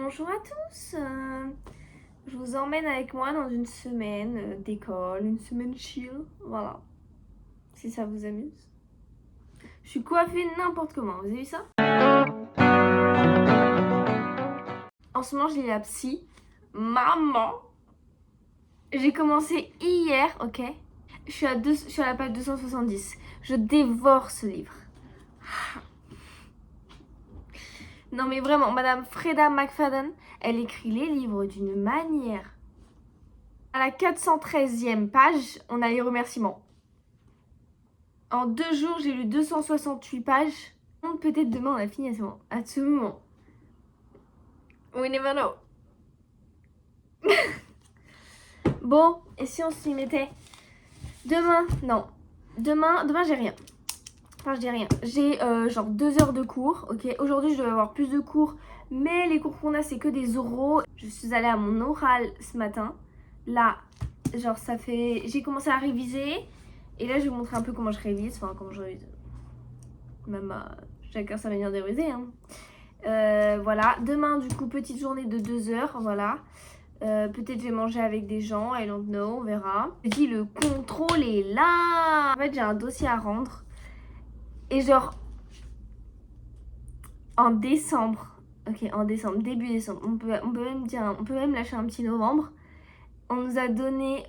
Bonjour à tous. Je vous emmène avec moi dans une semaine d'école, une semaine chill, voilà, si ça vous amuse. Je suis coiffée n'importe comment, vous avez vu ça? En ce moment, je lis la psy. Maman, j'ai commencé hier, ok? Je suis à la page 270. Je dévore ce livre. Non mais vraiment, Madame Freda McFadden, elle écrit les livres d'une manière. À la 413e page, on a les remerciements. En 2 jours, j'ai lu 268 pages. Peut-être demain, on a fini à ce moment. We never know. Bon, et si on s'y mettait demain? Non. Demain, j'ai rien. Enfin, je dis rien. J'ai genre 2 heures de cours, ok? Aujourd'hui, je devais avoir plus de cours, mais les cours qu'on a, c'est que des oraux. Je suis allée à mon oral ce matin. Là, genre, ça fait... J'ai commencé à réviser. Et là, je vais vous montrer un peu comment je révise. Enfin, comment je révise. Même chacun sa manière de réviser, hein. Voilà. Demain, du coup, petite journée de 2 heures, voilà. Peut-être je vais manger avec des gens, I don't know, on verra. Je dis, le contrôle est là. En fait, j'ai un dossier à rendre. Et genre, en décembre, ok, en décembre, début décembre, on peut même dire, on peut même lâcher un petit novembre. On nous a donné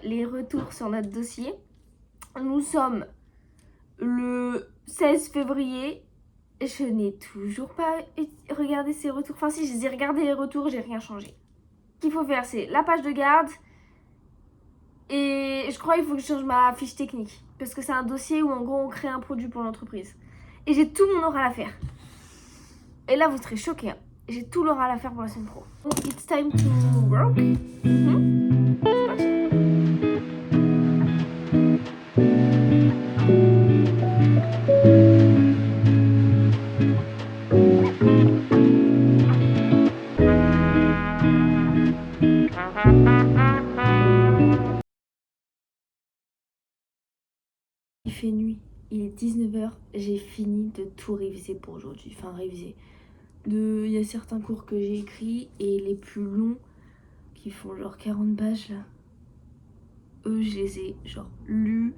les retours sur notre dossier. Nous sommes le 16 février. Je n'ai toujours pas regardé ces retours. Enfin, si, je les ai regardés les retours, j'ai rien changé. Ce qu'il faut faire, c'est la page de garde. Et je crois qu'il faut que je change ma fiche technique. Parce que c'est un dossier où, en gros, on crée un produit pour l'entreprise. Et j'ai tout mon oral à faire. Et là, vous serez choqués, hein. J'ai tout l'oral à faire pour la semaine pro. Donc, it's time to work. C'est parti. Il fait nuit, il est 19h, j'ai fini de tout réviser pour aujourd'hui. Enfin, réviser. Il y a certains cours que j'ai écrits et les plus longs qui font genre 40 pages là. Eux, je les ai genre lus,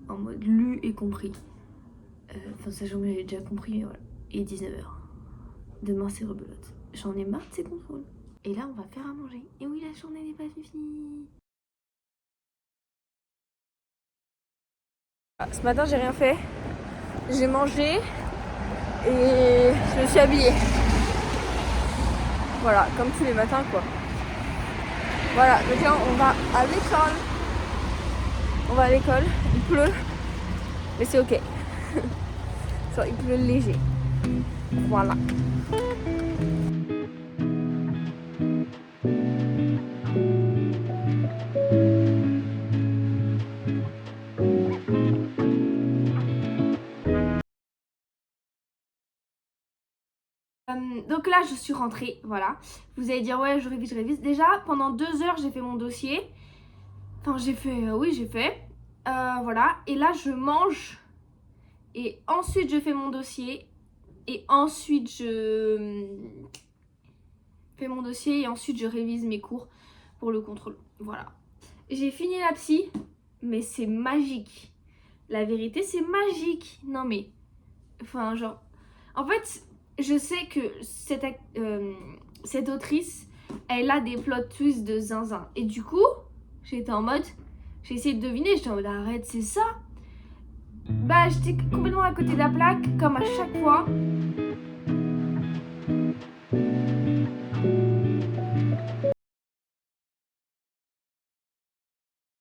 en mode lu et compris. Enfin, sachant que j'avais déjà compris, mais voilà. Et 19h. Demain, c'est rebelote. J'en ai marre de ces contrôles. Et là, on va faire à manger. Et oui, la journée n'est pas finie. Ce matin, j'ai rien fait. J'ai mangé et je me suis habillée. Voilà, comme tous les matins, quoi. Voilà, donc là, on va à l'école. On va à l'école. Il pleut, mais c'est ok. Genre, il pleut léger. Voilà. Donc là, je suis rentrée, voilà. Vous allez dire, ouais, je révise, je révise. Déjà, pendant 2 heures, j'ai fait mon dossier. Enfin, j'ai fait, oui, j'ai fait. Voilà. Et là, je mange. Et ensuite, je fais mon dossier. Et ensuite, je fais mon dossier. Et ensuite, je révise mes cours pour le contrôle. Voilà. J'ai fini la psy. Mais c'est magique. La vérité, c'est magique. Non, mais... Enfin, genre... En fait, je sais que cette autrice, elle a des plot twists de zinzin. Et du coup, j'étais en mode... J'ai essayé de deviner, j'étais en mode arrête, c'est ça? Bah, j'étais complètement à côté de la plaque, comme à chaque fois.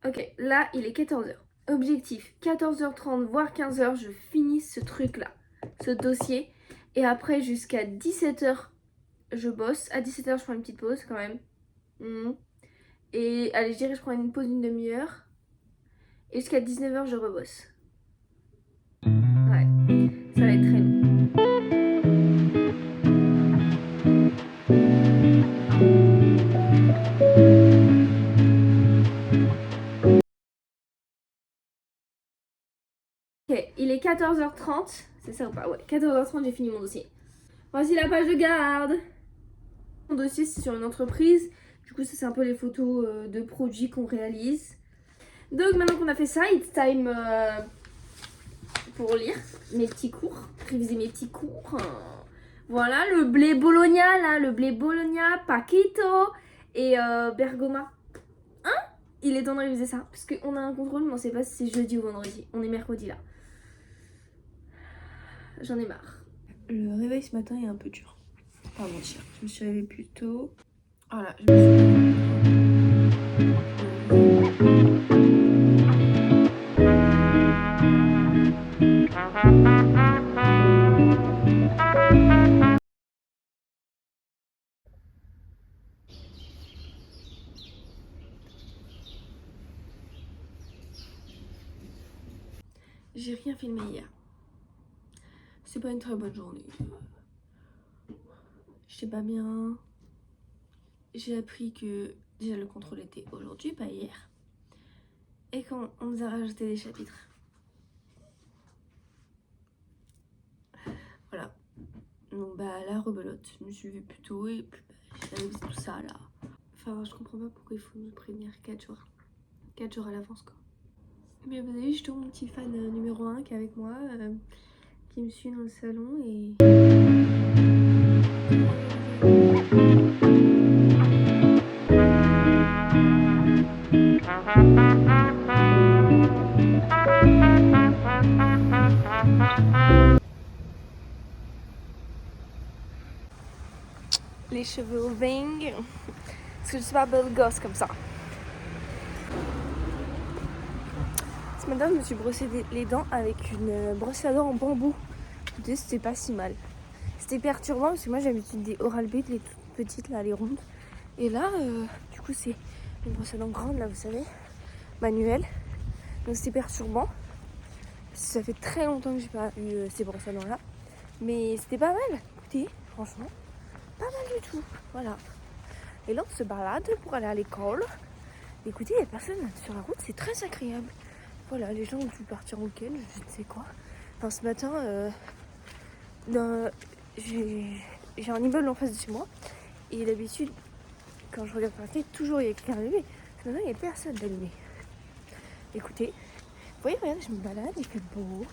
Ok, là, il est 14h. Objectif, 14h30, voire 15h, je finis ce truc-là, ce dossier. Et après, jusqu'à 17h, je bosse. À 17h, je prends une petite pause quand même. Et allez, je dirais, je prends une pause d'une demi-heure. Et jusqu'à 19h, je rebosse. Ouais, ça va être très long. Ok, il est 14h30. C'est ça ou pas? Ouais, 14h30, j'ai fini mon dossier. Voici la page de garde. Mon dossier c'est sur une entreprise. Du coup ça c'est un peu les photos de produits qu'on réalise. Donc maintenant qu'on a fait ça, it's time pour lire mes petits cours, réviser mes petits cours. Voilà, le blé bologna là, le blé bologna, paquito et bergoma. Il est temps de réviser ça, parce qu'on a un contrôle, mais on sait pas si c'est jeudi ou vendredi. On est mercredi là. J'en ai marre. Le réveil ce matin est un peu dur. Pas mentir. Je me suis réveillée plus tôt. Voilà, je me suis... J'ai rien filmé hier. C'est pas une très bonne journée. J'étais pas bien. J'ai appris que déjà le contrôle était aujourd'hui, pas hier. Et qu'on nous a rajouté des chapitres. Voilà. Donc bah la rebelote. Je me suis levée plus tôt et puis j'avais tout ça là. Enfin je comprends pas pourquoi il faut nous prévenir 4 jours. 4 jours à l'avance quoi. Mais vous avez vu, je trouve mon petit fan numéro 1 qui est avec moi, qui me suit dans le salon et... Les cheveux au bang, parce que je suis pas belle gosse comme ça. Ce matin, je me suis brossé les dents avec une brosse à dents en bambou. Écoutez, c'était pas si mal. C'était perturbant parce que moi j'ai l'habitude des Oral-B, les toutes petites là, les rondes. Et là, du coup, c'est une brosse à dents grande là, vous savez, manuelle. Donc c'était perturbant. Ça fait très longtemps que j'ai pas eu ces brosses à dents là. Mais c'était pas mal. Écoutez, franchement, pas mal du tout. Voilà. Et là, on se balade pour aller à l'école. Écoutez, il n'y a personne sur la route, c'est très agréable. Voilà, les gens ont dû partir en week-end, je ne sais quoi. Enfin, ce matin, j'ai un immeuble en face de chez moi. Et d'habitude, quand je regarde par la fenêtre, toujours il y a quelqu'un allumé. Ce matin, il n'y a personne d'allumé. Écoutez, vous voyez, regardez, je me balade, il fait beau.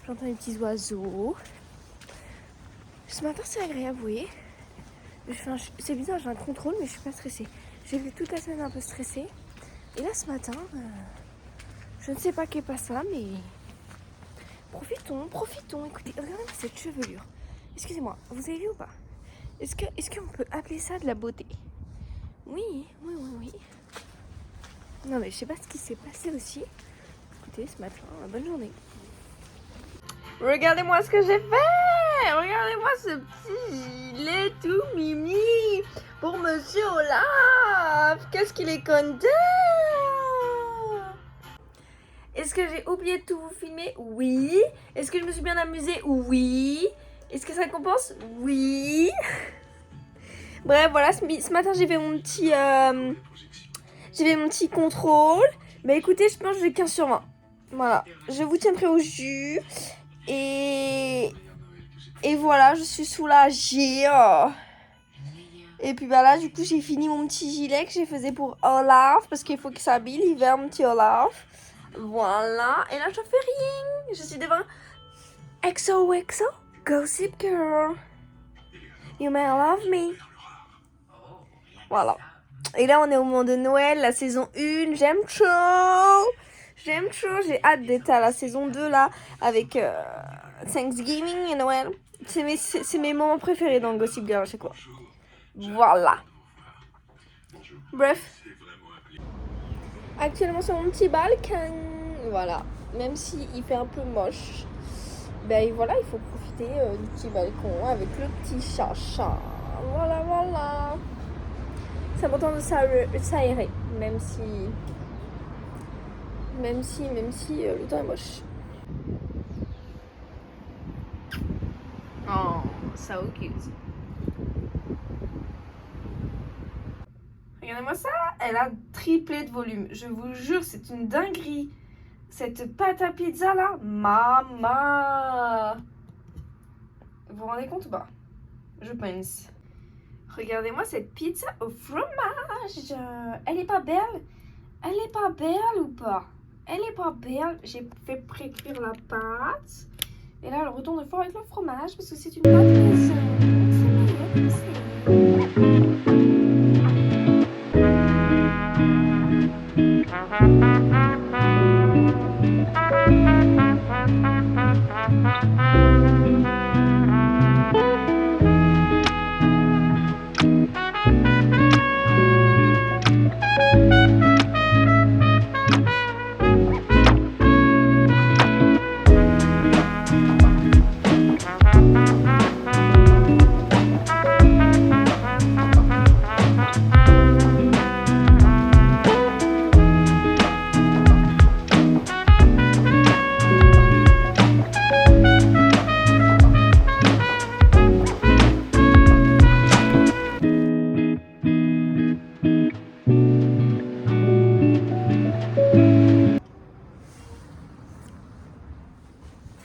J'entends les petits oiseaux. Ce matin, c'est agréable, vous voyez. C'est bizarre, j'ai un contrôle, mais je suis pas stressée. J'ai vu toute la semaine un peu stressée. Et là, ce matin, je ne sais pas qu'est pas ça, mais profitons. Écoutez, regardez cette chevelure. Excusez-moi, vous avez vu ou pas? Est-ce qu'on peut appeler ça de la beauté? Oui. Non, mais je sais pas ce qui s'est passé aussi. Écoutez, ce matin, bonne journée. Regardez-moi ce que j'ai fait! Regardez-moi ce petit gilet tout mimi pour Monsieur Olaf! Qu'est-ce qu'il est content! Est-ce que j'ai oublié de tout vous filmer? Oui. Est-ce que je me suis bien amusée? Oui. Est-ce que ça compense? Oui. Bref, voilà, ce matin j'ai fait mon petit contrôle. Mais écoutez, je pense que j'ai 15 sur 20. Voilà, je vous tiendrai au jus. Et voilà, je suis soulagée. Et puis bah là, du coup, j'ai fini mon petit gilet que j'ai fait pour Olaf. Parce qu'il faut qu'il s'habille l'hiver, mon petit Olaf. Voilà, et là je fais rien. Je suis devant XOXO Gossip Girl. You may love me. Voilà. Et là on est au moment de Noël, la saison 1. J'aime trop. J'ai hâte d'être à la saison 2 là. Avec Thanksgiving et Noël. C'est mes moments préférés dans Gossip Girl à chaque fois. Voilà. Bref. Actuellement sur mon petit balcon. Voilà. Même s'il fait un peu moche. Ben voilà, il faut profiter du petit balcon avec le petit chat. Voilà. C'est important de s'aérer. Même si le temps est moche. Oh, so cute. Regardez-moi ça, elle a triplé de volume. Je vous jure, c'est une dinguerie. Cette pâte à pizza là, maman. Vous vous rendez compte ou pas? Je pense. Regardez-moi cette pizza au fromage. Elle est pas belle? Elle est pas belle ou pas? Elle est pas belle. J'ai fait pré-cuire la pâte. Et là, elle retourne fort avec le fromage parce que c'est une pâte maison. C'est meilleur comme ça.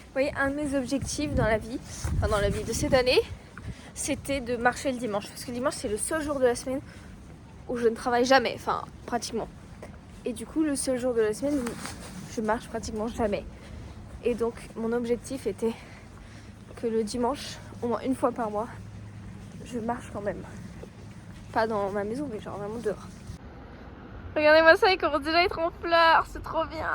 Vous voyez, un de mes objectifs dans la vie, enfin dans la vie de cette année, c'était de marcher le dimanche. Parce que le dimanche, c'est le seul jour de la semaine où je ne travaille jamais, enfin pratiquement. Et du coup, le seul jour de la semaine où je marche pratiquement jamais. Et donc, mon objectif était que le dimanche, au moins une fois par mois, je marche quand même. Pas dans ma maison, mais genre vraiment dehors. Regardez-moi ça, il commence déjà à être en fleurs, c'est trop bien.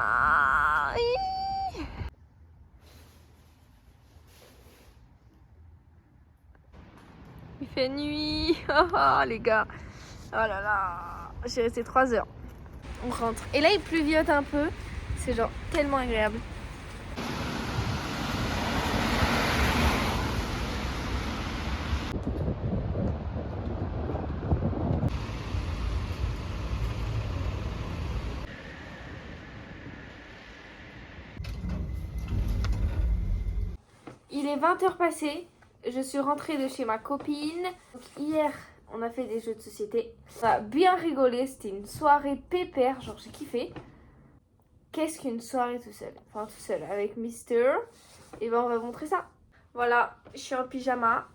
Il fait nuit, oh les gars, oh là là, j'ai resté 3 heures. On rentre. Et là il pluviote un peu, c'est genre tellement agréable. Il est 20h passé, je suis rentrée de chez ma copine. Donc, hier, on a fait des jeux de société. On a bien rigolé, c'était une soirée pépère, genre j'ai kiffé. Qu'est-ce qu'une soirée tout seul? Enfin tout seul avec Mister. Et ben on va montrer ça. Voilà, je suis en pyjama.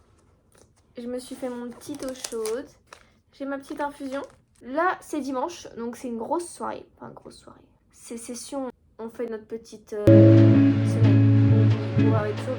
Je me suis fait mon petit eau chaude. J'ai ma petite infusion. Là, c'est dimanche, donc c'est une grosse soirée. Enfin, grosse soirée. C'est session, on fait notre petite semaine. On va être chaud.